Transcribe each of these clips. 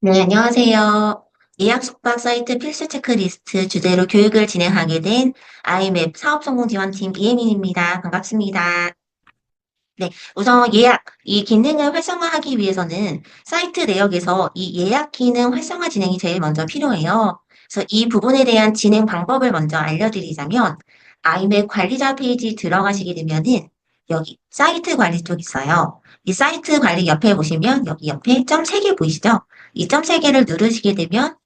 네, 안녕하세요. 예약 숙박 사이트 필수 체크리스트 주제로 교육을 진행하게 된 IMF 사업성공지원팀 이혜민입니다. 반갑습니다. 네, 우선 예약, 이 기능을 활성화하기 위해서는 사이트 내역에서 이 예약 기능 활성화 진행이 제일 먼저 필요해요. 그래서 이 부분에 대한 진행 방법을 먼저 알려드리자면 IMF 관리자 페이지 들어가시게 되면은 여기 사이트 관리 쪽 있어요. 이 사이트 관리 옆에 보시면 여기 옆에 점 3개 보이시죠? 이 점 3개를 누르시게 되면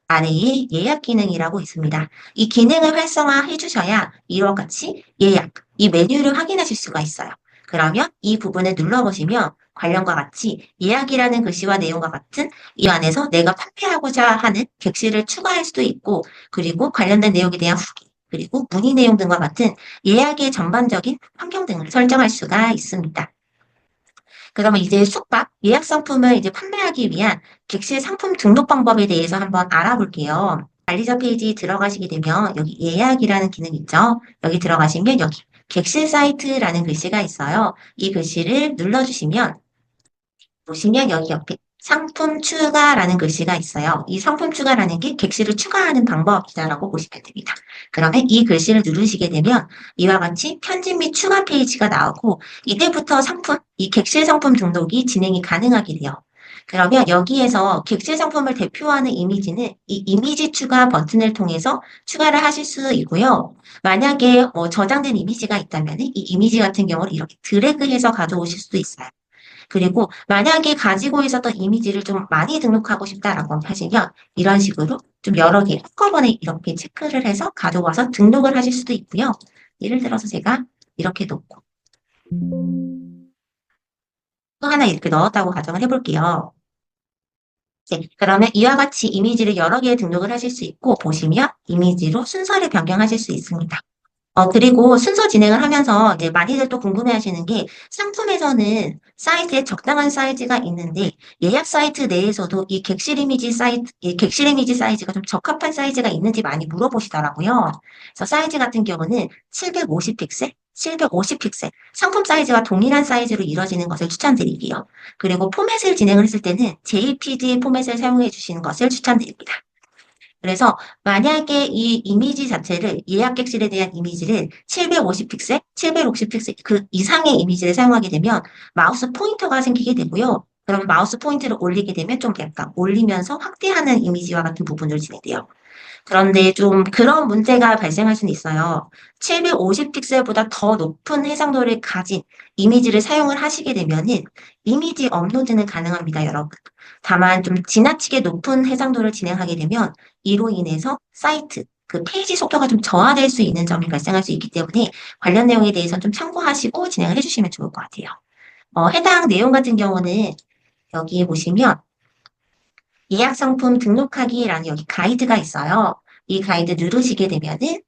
아래에 예약 기능이라고 있습니다. 이 기능을 활성화해 주셔야 이와 같이 예약, 이 메뉴를 확인하실 수가 있어요. 그러면 이 부분을 눌러보시면 관련과 같이 예약이라는 글씨와 내용과 같은 이 안에서 내가 판매하고자 하는 객실을 추가할 수도 있고, 그리고 관련된 내용에 대한 후기, 그리고 문의 내용 등과 같은 예약의 전반적인 환경 등을 설정할 수가 있습니다. 그러면 이제 숙박, 예약 상품을 이제 판매하기 위한 객실 상품 등록 방법에 대해서 한번 알아볼게요. 관리자 페이지 들어가시게 되면 여기 예약이라는 기능 있죠? 여기 들어가시면 여기 객실 사이트라는 글씨가 있어요. 이 글씨를 눌러주시면 보시면 여기 옆에 상품 추가라는 글씨가 있어요. 이 상품 추가라는 게 객실을 추가하는 방법이다라고 보시면 됩니다. 그러면 이 글씨를 누르시게 되면 이와 같이 편집 및 추가 페이지가 나오고 이때부터 상품, 이 객실 상품 등록이 진행이 가능하게 돼요. 그러면 여기에서 객실 상품을 대표하는 이미지는 이 이미지 추가 버튼을 통해서 추가를 하실 수 있고요. 만약에 저장된 이미지가 있다면 이 이미지 같은 경우를 이렇게 드래그해서 가져오실 수도 있어요. 그리고 만약에 가지고 있었던 이미지를 좀 많이 등록하고 싶다라고 하시면 이런 식으로 좀 여러 개 한꺼번에 이렇게 체크를 해서 가져와서 등록을 하실 수도 있고요. 예를 들어서 제가 이렇게 놓고 또 하나 이렇게 넣었다고 가정을 해볼게요. 네, 그러면 이와 같이 이미지를 여러 개 등록을 하실 수 있고 보시면 이미지로 순서를 변경하실 수 있습니다. 그리고 순서 진행을 하면서 이제 많이들 또 궁금해 하시는 게 상품에서는 사이즈에 적당한 사이즈가 있는데 예약 사이트 내에서도 이 객실 이미지 사이트, 이 객실 이미지 사이즈가 좀 적합한 사이즈가 있는지 많이 물어보시더라고요. 그래서 사이즈 같은 경우는 750픽셀, 750픽셀, 상품 사이즈와 동일한 사이즈로 이루어지는 것을 추천드릴게요. 그리고 포맷을 진행을 했을 때는 JPG 포맷을 사용해 주시는 것을 추천드립니다. 그래서 만약에 이 이미지 자체를 예약 객실에 대한 이미지를 750픽셀, 760픽셀 그 이상의 이미지를 사용하게 되면 마우스 포인터가 생기게 되고요. 그럼 마우스 포인트를 올리게 되면 좀 약간 올리면서 확대하는 이미지와 같은 부분을 진행돼요. 그런데 좀 그런 문제가 발생할 수는 있어요. 750픽셀보다 더 높은 해상도를 가진 이미지를 사용을 하시게 되면은 이미지 업로드는 가능합니다, 여러분. 다만 좀 지나치게 높은 해상도를 진행하게 되면 이로 인해서 사이트, 그 페이지 속도가 좀 저하될 수 있는 점이 발생할 수 있기 때문에 관련 내용에 대해서 좀 참고하시고 진행을 해주시면 좋을 것 같아요. 해당 내용 같은 경우는 여기에 보시면 예약 상품 등록하기라는 여기 가이드가 있어요. 이 가이드 누르시게 되면은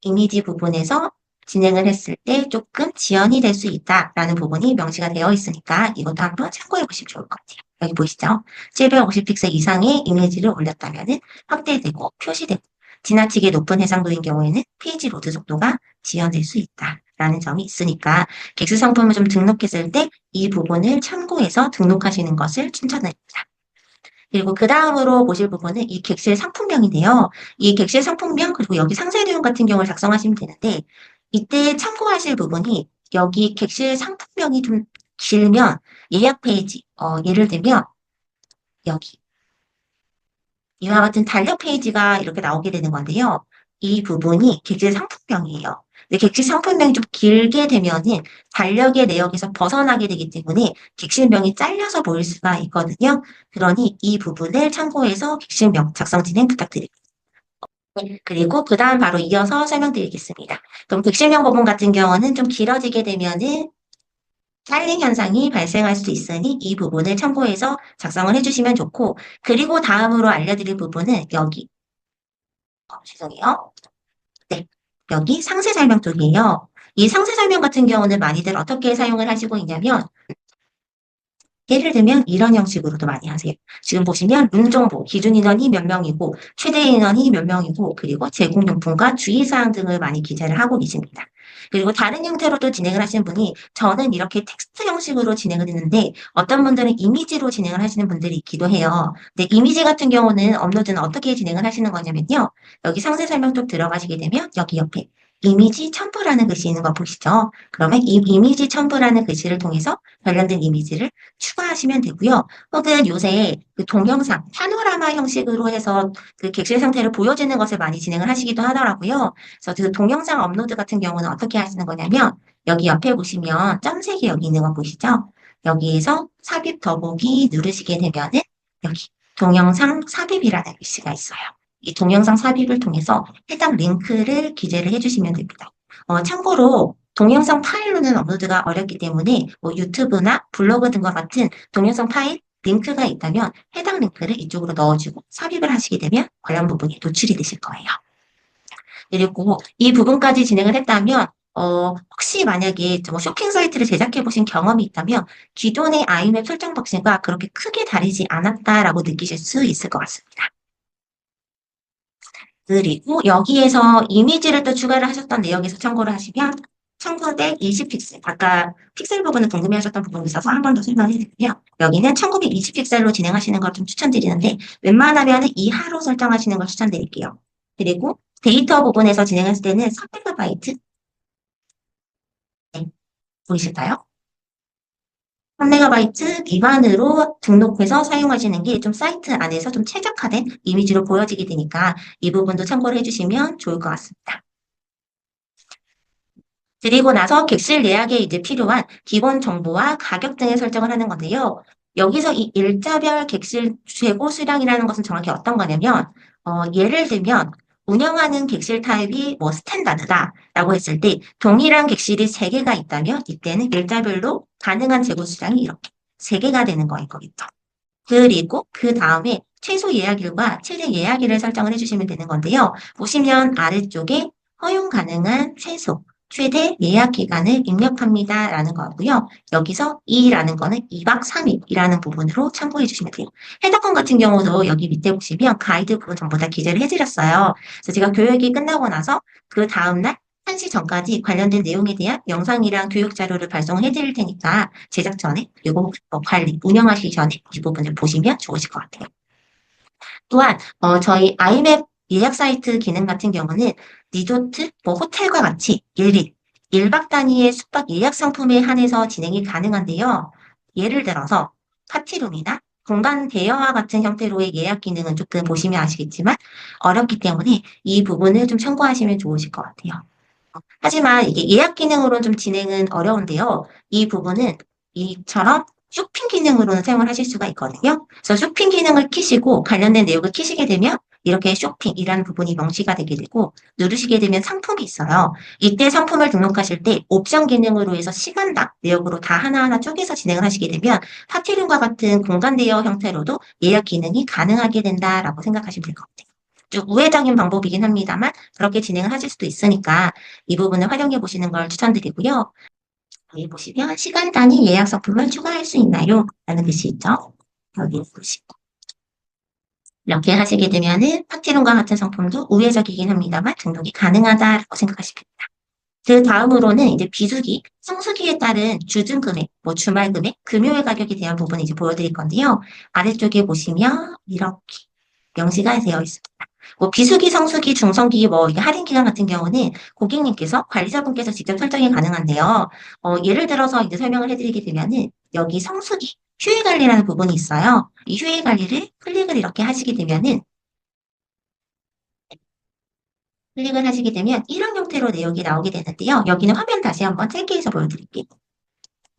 이미지 부분에서 진행을 했을 때 조금 지연이 될 수 있다라는 부분이 명시가 되어 있으니까 이것도 한번 참고해 보시면 좋을 것 같아요. 여기 보시죠. 750픽셀 이상의 이미지를 올렸다면은 확대되고 표시되고 지나치게 높은 해상도인 경우에는 페이지 로드 속도가 지연될 수 있다라는 점이 있으니까 객수 상품을 좀 등록했을 때 이 부분을 참고해서 등록하시는 것을 추천드립니다. 그리고 그 다음으로 보실 부분은 이 객실 상품명인데요. 이 객실 상품명 그리고 여기 상세 내용 같은 경우를 작성하시면 되는데 이때 참고하실 부분이 여기 객실 상품명이 좀 길면 예약 페이지 예를 들면 여기 이와 같은 달력 페이지가 이렇게 나오게 되는 건데요. 이 부분이 객실 상품명이에요. 근데 객실 상품명이 좀 길게 되면은 달력의 내역에서 벗어나게 되기 때문에 객실명이 잘려서 보일 수가 있거든요. 그러니 이 부분을 참고해서 객실명 작성 진행 부탁드립니다. 네, 그리고 그 다음 바로 이어서 설명드리겠습니다. 그럼 객실명 부분 같은 경우는 좀 길어지게 되면은 잘림 현상이 발생할 수 있으니 이 부분을 참고해서 작성을 해주시면 좋고, 그리고 다음으로 알려드릴 부분은 여기 죄송해요. 네. 여기 상세 설명 쪽이에요. 이 상세 설명 같은 경우는 많이들 어떻게 사용을 하시고 있냐면, 예를 들면 이런 형식으로도 많이 하세요. 지금 보시면 룸 정보, 기준 인원이 몇 명이고 최대 인원이 몇 명이고 그리고 제공용품과 주의사항 등을 많이 기재를 하고 계십니다. 그리고 다른 형태로도 진행을 하시는 분이 저는 이렇게 텍스트 형식으로 진행을 했는데 어떤 분들은 이미지로 진행을 하시는 분들이 있기도 해요. 근데 이미지 같은 경우는 업로드는 어떻게 진행을 하시는 거냐면요. 여기 상세 설명 쪽 들어가시게 되면 여기 옆에 이미지 첨부라는 글씨 있는 거 보시죠? 그러면 이 이미지 첨부라는 글씨를 통해서 관련된 이미지를 추가하시면 되고요. 혹은 요새 그 동영상, 파노라마 형식으로 해서 그 객실 상태를 보여주는 것을 많이 진행을 하시기도 하더라고요. 그래서 그 동영상 업로드 같은 경우는 어떻게 하시는 거냐면 여기 옆에 보시면 점색이 여기 있는 거 보시죠? 여기에서 삽입 더보기 누르시게 되면은 여기 동영상 삽입이라는 글씨가 있어요. 이 동영상 삽입을 통해서 해당 링크를 기재를 해주시면 됩니다. 참고로 동영상 파일로는 업로드가 어렵기 때문에 뭐 유튜브나 블로그 등과 같은 동영상 파일 링크가 있다면 해당 링크를 이쪽으로 넣어주고 삽입을 하시게 되면 관련 부분이 노출이 되실 거예요. 그리고 이 부분까지 진행을 했다면 혹시 만약에 뭐 쇼핑 사이트를 제작해 보신 경험이 있다면 기존의 아이맵 설정 방식과 그렇게 크게 다르지 않았다라고 느끼실 수 있을 것 같습니다. 그리고 여기에서 이미지를 또 추가를 하셨던 내역에서 참고를 하시면 1920픽셀, 아까 픽셀 부분을 궁금해하셨던 부분이 있어서 한 번 더 설명해 드릴게요. 여기는 1920픽셀로 진행하시는 걸 좀 추천드리는데 웬만하면 이하로 설정하시는 걸 추천드릴게요. 그리고 데이터 부분에서 진행했을 때는 3MB, 네, 보이실까요? 3MB 미만으로 등록해서 사용하시는 게 좀 사이트 안에서 좀 최적화된 이미지로 보여지게 되니까 이 부분도 참고를 해주시면 좋을 것 같습니다. 그리고 나서 객실 예약에 이제 필요한 기본 정보와 가격 등을 설정을 하는 건데요. 여기서 이 일자별 객실 재고 수량이라는 것은 정확히 어떤 거냐면, 예를 들면, 운영하는 객실 타입이 뭐 스탠다드다라고 했을 때, 동일한 객실이 3개가 있다면, 이때는 일자별로 가능한 재고 수량이 이렇게 3개가 되는 거일 거겠죠. 그리고 그 다음에 최소 예약일과 최대 예약일을 설정을 해주시면 되는 건데요. 보시면 아래쪽에 허용 가능한 최소, 최대 예약 기간을 입력합니다라는 거고요. 여기서 2라는 거는 2박 3일이라는 부분으로 참고해 주시면 돼요. 헤더건 같은 경우도 여기 밑에 보시면 가이드 부분 전부 다 기재를 해드렸어요. 그래서 제가 교육이 끝나고 나서 그 다음날 1시 전까지 관련된 내용에 대한 영상이랑 교육 자료를 발송해 드릴 테니까 제작 전에 그리고 관리, 운영하시기 전에 이 부분을 보시면 좋으실 것 같아요. 또한 저희 아이맵 예약 사이트 기능 같은 경우는 리조트, 뭐 호텔과 같이 1박 단위의 숙박 예약 상품에 한해서 진행이 가능한데요. 예를 들어서 파티룸이나 공간 대여와 같은 형태로의 예약 기능은 조금 보시면 아시겠지만 어렵기 때문에 이 부분을 좀 참고하시면 좋으실 것 같아요. 하지만 이게 예약 기능으로 좀 진행은 어려운데요. 이 부분은 이처럼 쇼핑 기능으로는 사용을 하실 수가 있거든요. 그래서 쇼핑 기능을 키시고 관련된 내용을 키시게 되면 이렇게 쇼핑이라는 부분이 명시가 되게 되고 누르시게 되면 상품이 있어요. 이때 상품을 등록하실 때 옵션 기능으로 해서 시간당 내역으로 다 하나하나 쪼개서 진행을 하시게 되면 파티룸과 같은 공간 대여 형태로도 예약 기능이 가능하게 된다라고 생각하시면 될 것 같아요. 좀 우회적인 방법이긴 합니다만 그렇게 진행을 하실 수도 있으니까 이 부분을 활용해 보시는 걸 추천드리고요. 여기 보시면 시간 단위 예약 상품을 추가할 수 있나요? 라는 글씨 있죠? 여기 보시고 이렇게 하시게 되면은 파티룸과 같은 상품도 우회적이긴 합니다만 등록이 가능하다라고 생각하시면 됩니다. 그 다음으로는 이제 비수기, 성수기에 따른 주중 금액, 뭐 주말 금액, 금요일 가격에 대한 부분을 이제 보여드릴 건데요. 아래쪽에 보시면 이렇게 명시가 되어 있습니다. 뭐 비수기, 성수기, 중성기, 뭐 이게 할인 기간 같은 경우는 고객님께서 관리자분께서 직접 설정이 가능한데요. 예를 들어서 이제 설명을 해드리게 되면은 여기 성수기 휴일 관리라는 부분이 있어요. 이 휴일 관리를 클릭을 이렇게 하시게 되면은 클릭을 하시게 되면 이런 형태로 내용이 나오게 되는데요. 여기는 화면 다시 한번 짧게해서 보여드릴게요.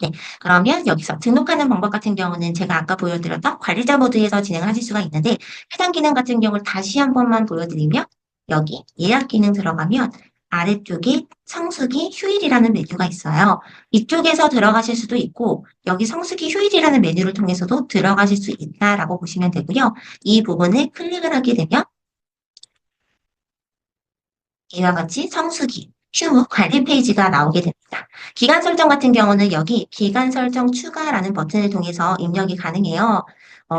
네, 그러면 여기서 등록하는 방법 같은 경우는 제가 아까 보여드렸던 관리자 모드에서 진행을 하실 수가 있는데 해당 기능 같은 경우를 다시 한 번만 보여드리면 여기 예약 기능 들어가면 아래쪽에 성수기 휴일이라는 메뉴가 있어요. 이쪽에서 들어가실 수도 있고 여기 성수기 휴일이라는 메뉴를 통해서도 들어가실 수 있다라고 보시면 되고요. 이 부분을 클릭을 하게 되면 이와 같이 성수기 휴무 관리 페이지가 나오게 됩니다. 기간 설정 같은 경우는 여기 기간 설정 추가라는 버튼을 통해서 입력이 가능해요.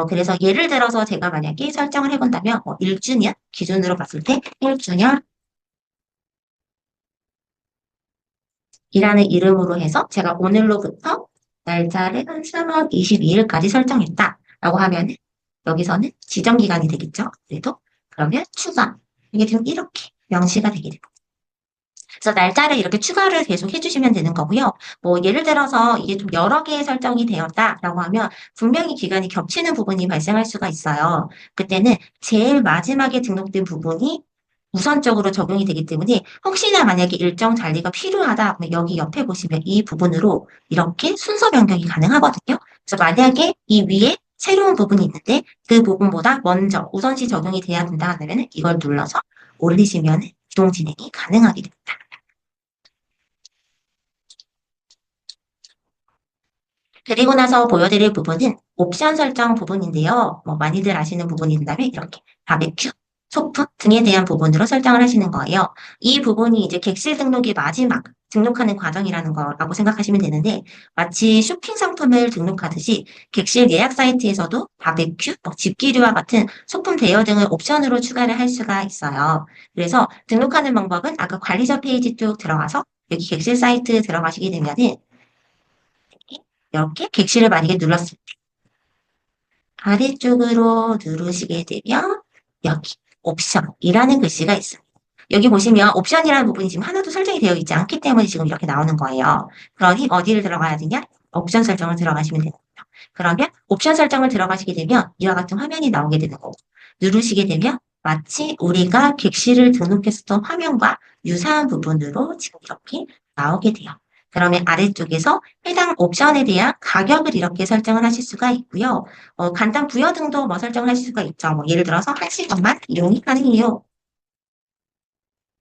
그래서 예를 들어서 제가 만약에 설정을 해본다면 1주년 기준으로 봤을 때 1주년 이라는 이름으로 해서 제가 오늘로부터 날짜를 3월 22일까지 설정했다라고 하면 여기서는 지정 기간이 되겠죠. 그래도 그러면 추가 이게 지금 이렇게 명시가 되게 됩니다. 그래서 날짜를 이렇게 추가를 계속 해주시면 되는 거고요. 뭐 예를 들어서 이게 좀 여러 개의 설정이 되었다라고 하면 분명히 기간이 겹치는 부분이 발생할 수가 있어요. 그때는 제일 마지막에 등록된 부분이 우선적으로 적용이 되기 때문에 혹시나 만약에 일정 잔리가 필요하다 그러면 여기 옆에 보시면 이 부분으로 이렇게 순서 변경이 가능하거든요. 그래서 만약에 이 위에 새로운 부분이 있는데 그 부분보다 먼저 우선시 적용이 돼야 된다 하면 이걸 눌러서 올리시면 이동 진행이 가능하게 됩니다. 그리고 나서 보여드릴 부분은 옵션 설정 부분인데요. 뭐 많이들 아시는 부분인다면 이렇게 바베큐, 소품 등에 대한 부분으로 설정을 하시는 거예요. 이 부분이 이제 객실 등록이 마지막 등록하는 과정이라는 거라고 생각하시면 되는데 마치 쇼핑 상품을 등록하듯이 객실 예약 사이트에서도 바베큐, 집기류와 같은 소품 대여 등을 옵션으로 추가를 할 수가 있어요. 그래서 등록하는 방법은 아까 관리자 페이지 쪽 들어가서 여기 객실 사이트 들어가시게 되면은 이렇게 객실을 만약에 눌렀을 때 아래쪽으로 누르시게 되면 여기 옵션이라는 글씨가 있습니다. 여기 보시면 옵션이라는 부분이 지금 하나도 설정이 되어 있지 않기 때문에 지금 이렇게 나오는 거예요. 그러니 어디를 들어가야 되냐? 옵션 설정을 들어가시면 됩니다. 그러면 옵션 설정을 들어가시게 되면 이와 같은 화면이 나오게 되는 거고 누르시게 되면 마치 우리가 객실을 등록했었던 화면과 유사한 부분으로 지금 이렇게 나오게 돼요. 그러면 아래쪽에서 해당 옵션에 대한 가격을 이렇게 설정을 하실 수가 있고요. 간단 부여 등도 뭐 설정을 하실 수가 있죠. 뭐 예를 들어서 1시간만 이용이 가능해요.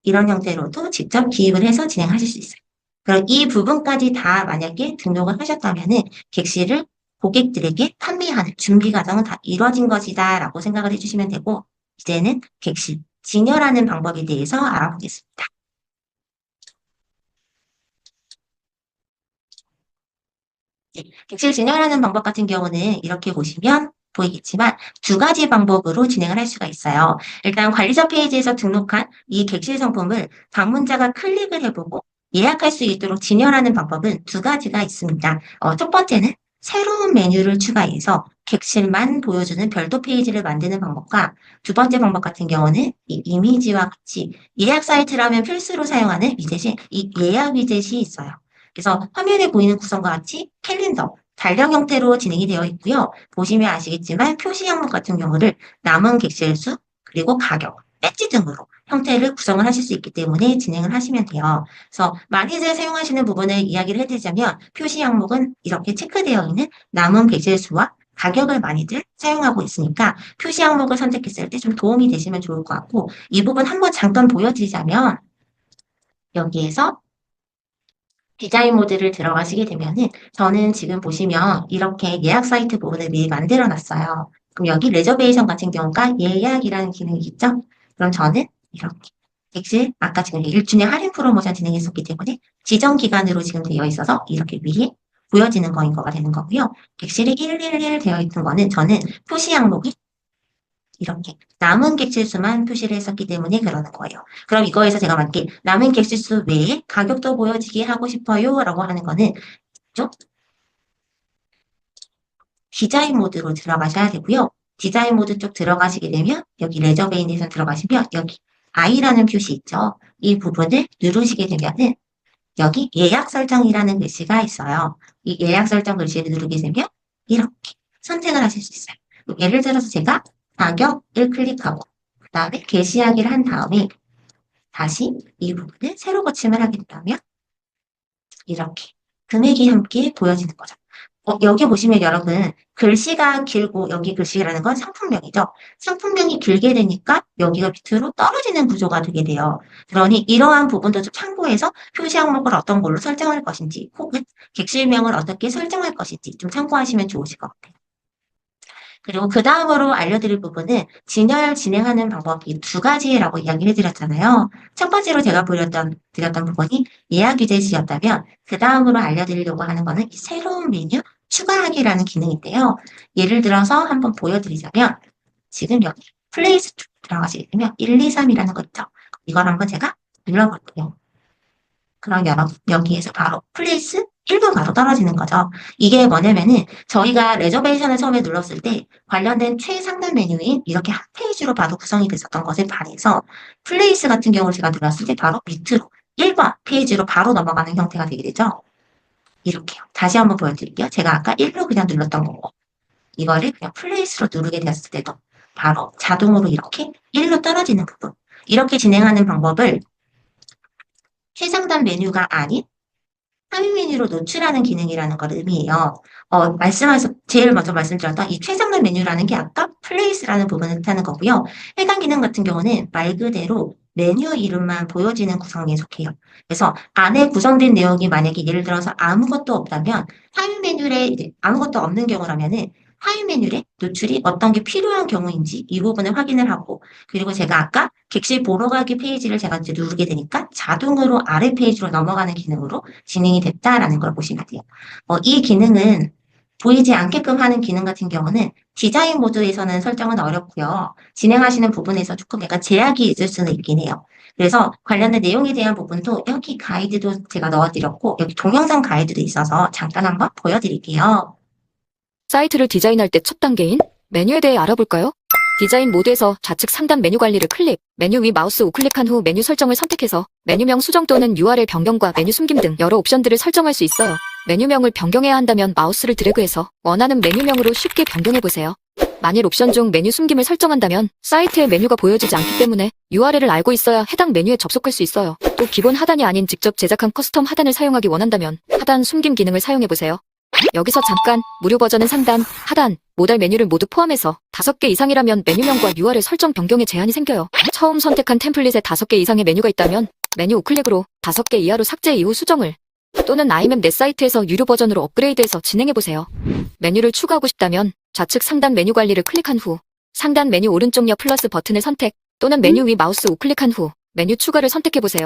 이런 형태로도 직접 기입을 해서 진행하실 수 있어요. 그럼 이 부분까지 다 만약에 등록을 하셨다면은 객실을 고객들에게 판매하는 준비 과정은 다 이루어진 것이다라고 생각을 해주시면 되고 이제는 객실 진열하는 방법에 대해서 알아보겠습니다. 객실 진열하는 방법 같은 경우는 이렇게 보시면 보이겠지만 두 가지 방법으로 진행을 할 수가 있어요. 일단 관리자 페이지에서 등록한 이 객실 상품을 방문자가 클릭을 해보고 예약할 수 있도록 진열하는 방법은 두 가지가 있습니다. 첫 번째는 새로운 메뉴를 추가해서 객실만 보여주는 별도 페이지를 만드는 방법과 두 번째 방법 같은 경우는 이 이미지와 같이 예약 사이트라면 필수로 사용하는 위젯이 이 예약 위젯이 있어요. 그래서 화면에 보이는 구성과 같이 캘린더, 달력 형태로 진행이 되어 있고요. 보시면 아시겠지만 표시 항목 같은 경우를 남은 객실 수, 그리고 가격, 배지 등으로 형태를 구성을 하실 수 있기 때문에 진행을 하시면 돼요. 그래서 많이들 사용하시는 부분을 이야기를 해드리자면 표시 항목은 이렇게 체크되어 있는 남은 객실 수와 가격을 많이들 사용하고 있으니까 표시 항목을 선택했을 때 좀 도움이 되시면 좋을 것 같고 이 부분 한번 잠깐 보여드리자면 여기에서 디자인 모드를 들어가시게 되면은 저는 지금 보시면 이렇게 예약 사이트 부분을 미리 만들어 놨어요. 그럼 여기 레저베이션 같은 경우가 예약이라는 기능이 있죠? 그럼 저는 이렇게 객실 아까 지금 1주년 할인 프로모션 진행했었기 때문에 지정 기간으로 지금 되어 있어서 이렇게 위에 보여지는 거인 거가 되는 거고요. 객실이 111 되어 있는 거는 저는 표시 항목이 이렇게 남은 객실 수만 표시를 했었기 때문에 그러는 거예요. 그럼 이거에서 제가 만약에 남은 객실 수 외에 가격도 보여지게 하고 싶어요 라고 하는 거는 좀 디자인 모드로 들어가셔야 되고요. 디자인 모드 쪽 들어가시게 되면 여기 레저베인에서 들어가시면 여기 I라는 표시 있죠. 이 부분을 누르시게 되면은 여기 예약 설정이라는 글씨가 있어요. 이 예약 설정 글씨를 누르게 되면 이렇게 선택을 하실 수 있어요. 예를 들어서 제가 가격을 클릭하고 그 다음에 게시하기를 한 다음에 다시 이 부분을 새로 고침을 하게 된다면 이렇게 금액이 함께 보여지는 거죠. 여기 보시면 여러분 글씨가 길고 여기 글씨라는 건 상품명이죠. 상품명이 길게 되니까 여기가 밑으로 떨어지는 구조가 되게 돼요. 그러니 이러한 부분도 좀 참고해서 표시 항목을 어떤 걸로 설정할 것인지 혹은 객실명을 어떻게 설정할 것인지 좀 참고하시면 좋으실 것 같아요. 그리고 그 다음으로 알려드릴 부분은 진열 진행하는 방법이 두 가지라고 이야기를 해드렸잖아요. 첫 번째로 제가 드렸던 부분이 예약 유제 시였다면 그 다음으로 알려드리려고 하는 거는 이 새로운 메뉴 추가하기라는 기능인데요. 예를 들어서 한번 보여드리자면 지금 여기 플레이스 들어가시게 되면 1, 2, 3이라는 거 있죠. 이걸 한번 제가 눌러볼게요. 그럼 여기에서 바로 플레이스 1분 바로 떨어지는 거죠. 이게 뭐냐면은 저희가 레저베이션을 처음에 눌렀을 때 관련된 최상단 메뉴인 이렇게 한 페이지로 바로 구성이 됐었던 것에 반해서 플레이스 같은 경우를 제가 눌렀을 때 바로 밑으로 1번 페이지로 바로 넘어가는 형태가 되게 되죠. 이렇게요. 다시 한번 보여드릴게요. 제가 아까 1로 그냥 눌렀던 거고 이거를 그냥 플레이스로 누르게 되었을 때도 바로 자동으로 이렇게 1로 떨어지는 부분. 이렇게 진행하는 방법을 최상단 메뉴가 아닌 하위 메뉴로 노출하는 기능이라는 걸 의미해요. 제일 먼저 말씀드렸던 이 최상단 메뉴라는 게 아까 플레이스라는 부분을 뜻하는 거고요. 해당 기능 같은 경우는 말 그대로 메뉴 이름만 보여지는 구성에 속해요. 그래서 안에 구성된 내용이 만약에 예를 들어서 아무것도 없다면 하위 메뉴에 이제 아무것도 없는 경우라면은 하위 메뉴에 노출이 어떤 게 필요한 경우인지 이 부분을 확인을 하고 그리고 제가 아까 객실 보러 가기 페이지를 제가 이제 누르게 되니까 자동으로 아래 페이지로 넘어가는 기능으로 진행이 됐다라는 걸 보시면 돼요. 이 기능은 보이지 않게끔 하는 기능 같은 경우는 디자인 모드에서는 설정은 어렵고요. 진행하시는 부분에서 조금 약간 제약이 있을 수는 있긴 해요. 그래서 관련된 내용에 대한 부분도 여기 가이드도 제가 넣어드렸고 여기 동영상 가이드도 있어서 잠깐 한번 보여드릴게요. 사이트를 디자인할 때 첫 단계인 메뉴에 대해 알아볼까요? 디자인 모드에서 좌측 상단 메뉴 관리를 클릭, 메뉴 위 마우스 우클릭한 후 메뉴 설정을 선택해서 메뉴명 수정 또는 URL 변경과 메뉴 숨김 등 여러 옵션들을 설정할 수 있어요. 메뉴명을 변경해야 한다면 마우스를 드래그해서 원하는 메뉴명으로 쉽게 변경해보세요. 만일 옵션 중 메뉴 숨김을 설정한다면 사이트에 메뉴가 보여지지 않기 때문에 URL을 알고 있어야 해당 메뉴에 접속할 수 있어요. 또 기본 하단이 아닌 직접 제작한 커스텀 하단을 사용하기 원한다면 하단 숨김 기능을 사용해보세요. 여기서 잠깐 무료 버전은 상단, 하단, 모달 메뉴를 모두 포함해서 5개 이상이라면 메뉴명과 URL 설정 변경에 제한이 생겨요. 처음 선택한 템플릿에 5개 이상의 메뉴가 있다면 메뉴 우클릭으로 5개 이하로 삭제 이후 수정을 또는 아이맵 내 사이트에서 유료 버전으로 업그레이드해서 진행해보세요. 메뉴를 추가하고 싶다면 좌측 상단 메뉴 관리를 클릭한 후 상단 메뉴 오른쪽 옆 플러스 버튼을 선택 또는 메뉴 위 마우스 우클릭한 후 메뉴 추가를 선택해보세요.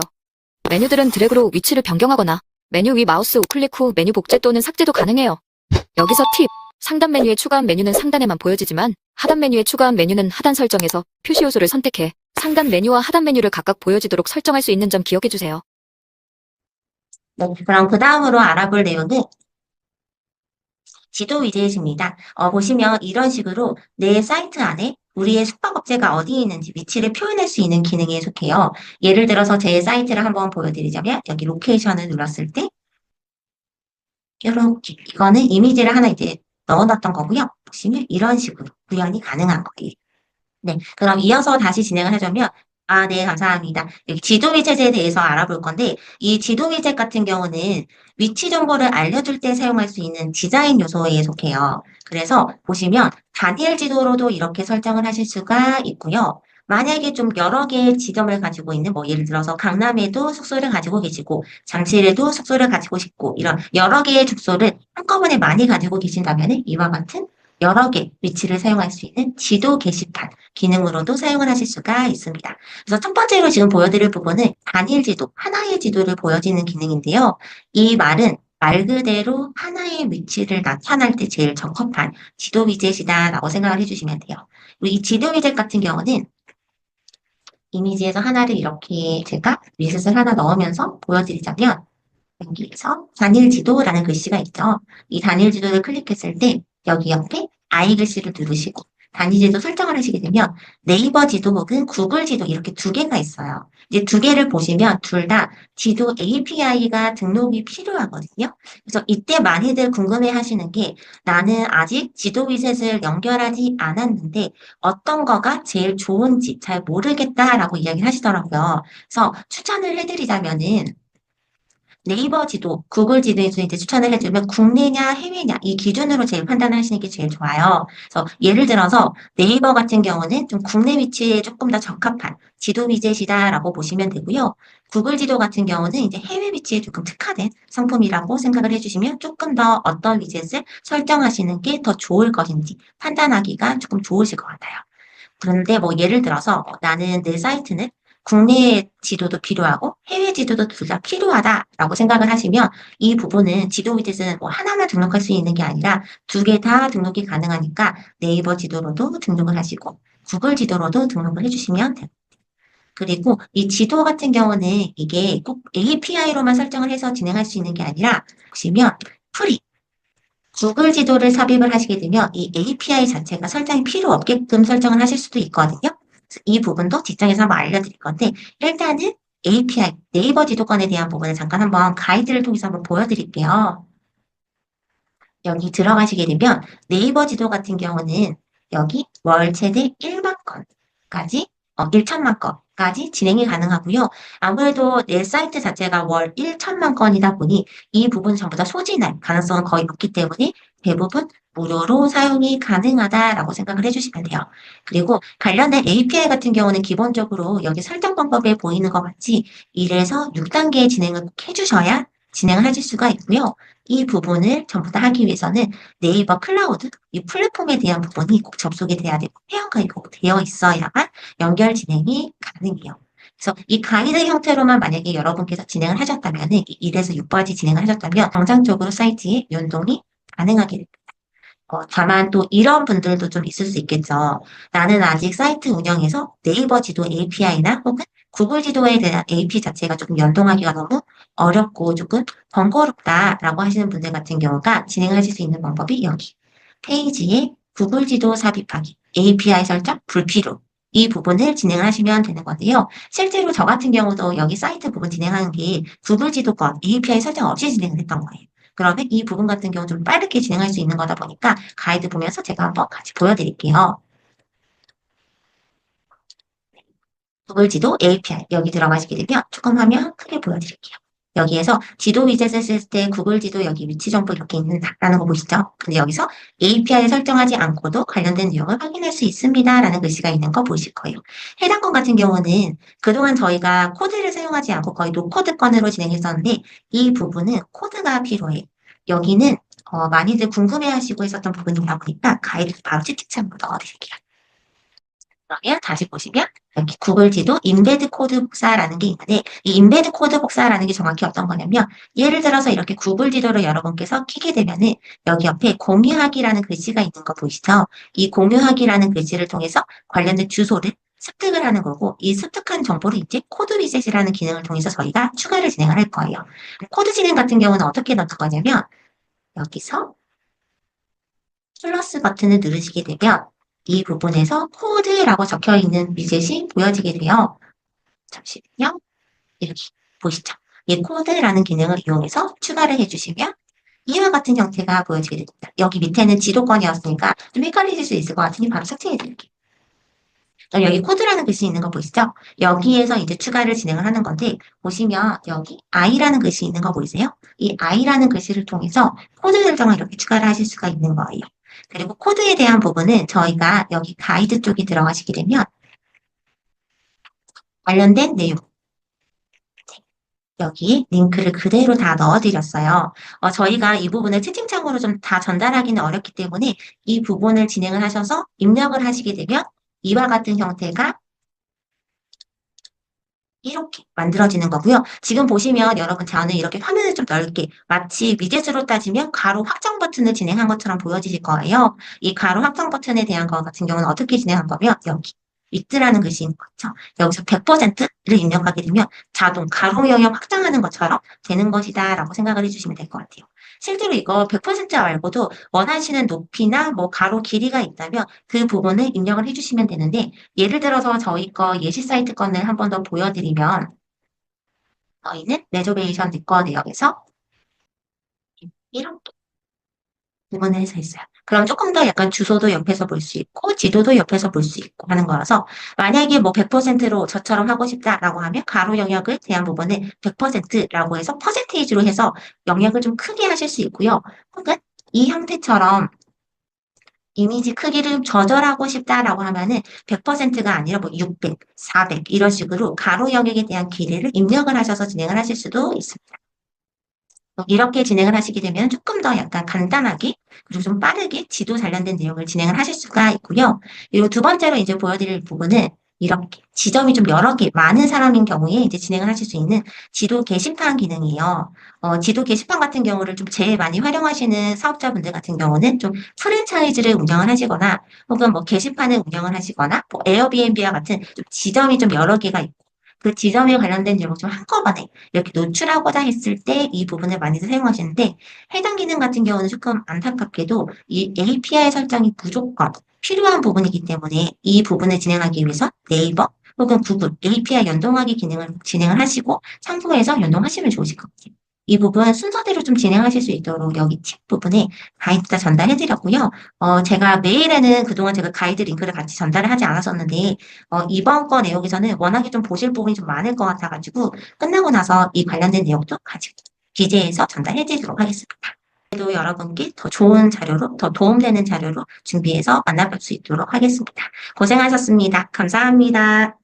메뉴들은 드래그로 위치를 변경하거나 메뉴 위 마우스 우클릭 후 메뉴 복제 또는 삭제도 가능해요. 여기서 팁! 상단 메뉴에 추가한 메뉴는 상단에만 보여지지만 하단 메뉴에 추가한 메뉴는 하단 설정에서 표시 요소를 선택해 상단 메뉴와 하단 메뉴를 각각 보여지도록 설정할 수 있는 점 기억해주세요. 네, 그럼 그 다음으로 알아볼 내용은 지도 위젯입니다. 보시면 이런 식으로 내 사이트 안에 우리의 숙박업체가 어디에 있는지 위치를 표현할 수 있는 기능에 속해요. 예를 들어서 제 사이트를 한번 보여드리자면 여기 로케이션을 눌렀을 때 이렇게 이거는 이미지를 하나 이제 넣어놨던 거고요. 보시면 이런 식으로 구현이 가능한 거예요. 네, 그럼 이어서 다시 진행을 하자면 네, 감사합니다. 여기 지도 위젯에 대해서 알아볼 건데 이 지도 위젯 같은 경우는 위치 정보를 알려줄 때 사용할 수 있는 디자인 요소에 속해요. 그래서 보시면 단일 지도로도 이렇게 설정을 하실 수가 있고요. 만약에 좀 여러 개의 지점을 가지고 있는 뭐 예를 들어서 강남에도 숙소를 가지고 계시고 잠실에도 숙소를 가지고 싶고 이런 여러 개의 숙소를 한꺼번에 많이 가지고 계신다면 이와 같은 여러 개 위치를 사용할 수 있는 지도 게시판 기능으로도 사용을 하실 수가 있습니다. 그래서 첫 번째로 지금 보여드릴 부분은 단일 지도, 하나의 지도를 보여지는 기능인데요. 이 말은 말 그대로 하나의 위치를 나타날 때 제일 적합한 지도 위젯이다라고 생각을 해주시면 돼요. 그리고 이 지도 위젯 같은 경우는 이미지에서 하나를 이렇게 제가 위젯을 하나 넣으면서 보여드리자면 여기에서 단일 지도라는 글씨가 있죠. 이 단일 지도를 클릭했을 때 여기 옆에 I 글씨를 누르시고 단위 지도 설정을 하시게 되면 네이버 지도 혹은 구글 지도 이렇게 두 개가 있어요. 이제 두 개를 보시면 둘 다 지도 API가 등록이 필요하거든요. 그래서 이때 많이들 궁금해 하시는 게 나는 아직 지도 위젯을 연결하지 않았는데 어떤 거가 제일 좋은지 잘 모르겠다라고 이야기를 하시더라고요. 그래서 추천을 해드리자면은 네이버 지도, 구글 지도에서 이제 추천을 해주면 국내냐 해외냐 이 기준으로 제일 판단하시는 게 제일 좋아요. 그래서 예를 들어서 네이버 같은 경우는 좀 국내 위치에 조금 더 적합한 지도 위젯이다라고 보시면 되고요. 구글 지도 같은 경우는 이제 해외 위치에 조금 특화된 상품이라고 생각을 해주시면 조금 더 어떤 위젯을 설정하시는 게 더 좋을 것인지 판단하기가 조금 좋으실 것 같아요. 그런데 뭐 예를 들어서 나는 내 사이트는 국내 지도도 필요하고 해외 지도도 둘 다 필요하다라고 생각을 하시면 이 부분은 지도 위젯은 뭐 하나만 등록할 수 있는 게 아니라 두 개 다 등록이 가능하니까 네이버 지도로도 등록을 하시고 구글 지도로도 등록을 해주시면 돼요. 그리고 이 지도 같은 경우는 이게 꼭 API로만 설정을 해서 진행할 수 있는 게 아니라 보시면 프리 구글 지도를 삽입을 하시게 되면 이 API 자체가 설정이 필요 없게끔 설정을 하실 수도 있거든요. 그래서 이 부분도 뒷장에서 한번 알려드릴 건데 일단은 API 네이버 지도권에 대한 부분을 잠깐 한번 가이드를 통해서 한번 보여드릴게요. 여기 들어가시게 되면 네이버 지도 같은 경우는 여기 월 최대 1만 건까지 1천만 건까지 진행이 가능하고요. 아무래도 내 사이트 자체가 월 1천만 건이다 보니 이 부분 전부 다 소진할 가능성은 거의 없기 때문에 대부분 무료로 사용이 가능하다라고 생각을 해주시면 돼요. 그리고 관련된 API 같은 경우는 기본적으로 여기 설정 방법에 보이는 것 같이 1에서 6단계 진행을 꼭 해주셔야 진행을 하실 수가 있고요. 이 부분을 전부 다 하기 위해서는 네이버 클라우드, 이 플랫폼에 대한 부분이 꼭 접속이 돼야 되고 회원가입이 꼭 되어 있어야만 연결 진행이 가능해요. 그래서 이 가이드 형태로만 만약에 여러분께서 진행을 하셨다면, 1에서 6까지 진행을 하셨다면 정상적으로 사이트에 연동이 가능하게 됩니다. 다만 또 이런 분들도 좀 있을 수 있겠죠. 나는 아직 사이트 운영에서 네이버 지도 API나 혹은 구글 지도에 대한 API 자체가 조금 연동하기가 너무 어렵고 조금 번거롭다라고 하시는 분들 같은 경우가 진행하실 수 있는 방법이 여기 페이지에 구글 지도 삽입하기, API 설정 불필요. 이 부분을 진행을 하시면 되는 건데요. 실제로 저 같은 경우도 여기 사이트 부분 진행하는 게 구글 지도권 API 설정 없이 진행을 했던 거예요. 그러면 이 부분 같은 경우 좀 빠르게 진행할 수 있는 거다 보니까 가이드 보면서 제가 한번 같이 보여드릴게요. 구글 지도 API 여기 들어가시게 되면 조금 화면 크게 보여드릴게요. 여기에서 지도 위젯을 쓸 때 구글 지도 여기 위치 정보 이렇게 있는다라는 거 보시죠? 근데 여기서 API 설정하지 않고도 관련된 내용을 확인할 수 있습니다라는 글씨가 있는 거 보실 거예요. 해당 건 같은 경우는 그동안 저희가 코드를 사용하지 않고 거의 노코드 건으로 진행했었는데 이 부분은 코드가 필요해요. 여기는 많이들 궁금해하시고 있었던 부분이다 보니까 가이드 바로 채팅창으로 넣어드릴게요. 그러면 다시 보시면 여기 구글 지도 인베드 코드 복사라는 게 있는데 이 인베드 코드 복사라는 게 정확히 어떤 거냐면 예를 들어서 이렇게 구글 지도를 여러분께서 키게 되면은 여기 옆에 공유하기라는 글씨가 있는 거 보이시죠? 이 공유하기라는 글씨를 통해서 관련된 주소를 습득을 하는 거고 이 습득한 정보를 이제 코드 리셋이라는 기능을 통해서 저희가 추가를 진행을 할 거예요. 코드 진행 같은 경우는 어떻게 넣을 거냐면 여기서 플러스 버튼을 누르시게 되면 이 부분에서 코드라고 적혀 있는 위젯이 보여지게 돼요. 잠시만요. 이렇게 보시죠. 이 코드라는 기능을 이용해서 추가를 해주시면 이와 같은 형태가 보여지게 됩니다. 여기 밑에는 지도권이었으니까 좀 헷갈리실 수 있을 것 같으니 바로 삭제해 드릴게요. 여기 코드라는 글씨 있는 거 보이시죠? 여기에서 이제 추가를 진행을 하는 건데 보시면 여기 I라는 글씨 있는 거 보이세요? 이 I라는 글씨를 통해서 코드 설정을 이렇게 추가를 하실 수가 있는 거예요. 그리고 코드에 대한 부분은 저희가 여기 가이드 쪽에 들어가시게 되면 관련된 내용 여기 링크를 그대로 다 넣어드렸어요. 저희가 이 부분을 채팅창으로 좀 다 전달하기는 어렵기 때문에 이 부분을 진행을 하셔서 입력을 하시게 되면 이와 같은 형태가 이렇게 만들어지는 거고요. 지금 보시면 여러분 저는 이렇게 화면을 좀 넓게 마치 위젯으로 따지면 가로 확장 버튼을 진행한 것처럼 보여지실 거예요. 이 가로 확장 버튼에 대한 것 같은 경우는 어떻게 진행한 거면 여기 위드라는 글씨 있는 거죠. 여기서 100%를 입력하게 되면 자동 가로 영역 확장하는 것처럼 되는 것이다라고 생각을 해주시면 될 것 같아요. 실제로 이거 100% 말고도 원하시는 높이나 뭐 가로 길이가 있다면 그 부분을 입력을 해주시면 되는데 예를 들어서 저희 거 예시 사이트 건을 한 번 더 보여드리면 저희는 레저베이션 리커 내역에서 이렇게 구분을 해서 있어요. 그럼 조금 더 약간 주소도 옆에서 볼 수 있고, 지도도 옆에서 볼 수 있고 하는 거라서, 만약에 뭐 100%로 저처럼 하고 싶다라고 하면 가로 영역을 대한 부분을 100%라고 해서 퍼센테이지로 해서 영역을 좀 크게 하실 수 있고요. 혹은 이 형태처럼 이미지 크기를 좀 조절하고 싶다라고 하면은 100%가 아니라 뭐 600, 400 이런 식으로 가로 영역에 대한 길이를 입력을 하셔서 진행을 하실 수도 있습니다. 이렇게 진행을 하시게 되면 조금 더 약간 간단하게 그리고 좀 빠르게 지도 관련된 내용을 진행을 하실 수가 있고요. 그리고 두 번째로 이제 보여드릴 부분은 이렇게 지점이 좀 여러 개 많은 사람인 경우에 이제 진행을 하실 수 있는 지도 게시판 기능이에요. 지도 게시판 같은 경우를 좀 제일 많이 활용하시는 사업자분들 같은 경우는 좀 프랜차이즈를 운영을 하시거나 혹은 뭐 게시판을 운영을 하시거나 뭐 에어비앤비와 같은 좀 지점이 좀 여러 개가 있고 그 지점에 관련된 내용을 좀 한꺼번에 이렇게 노출하고자 했을 때 이 부분을 많이들 사용하시는데 해당 기능 같은 경우는 조금 안타깝게도 이 API 설정이 무조건 필요한 부분이기 때문에 이 부분을 진행하기 위해서 네이버 혹은 구글 API 연동하기 기능을 진행을 하시고 참고해서 연동하시면 좋으실 것 같아요. 이 부분 순서대로 좀 진행하실 수 있도록 여기 팁 부분에 가이드 다 전달해드렸고요. 제가 메일에는 그동안 제가 가이드 링크를 같이 전달을 하지 않았었는데 이번 거 내용에서는 워낙에 좀 보실 부분이 좀 많을 것 같아가지고 끝나고 나서 이 관련된 내용도 같이 기재해서 전달해 드리도록 하겠습니다. 또 여러분께 더 좋은 자료로, 더 도움되는 자료로 준비해서 만나볼 수 있도록 하겠습니다. 고생하셨습니다. 감사합니다.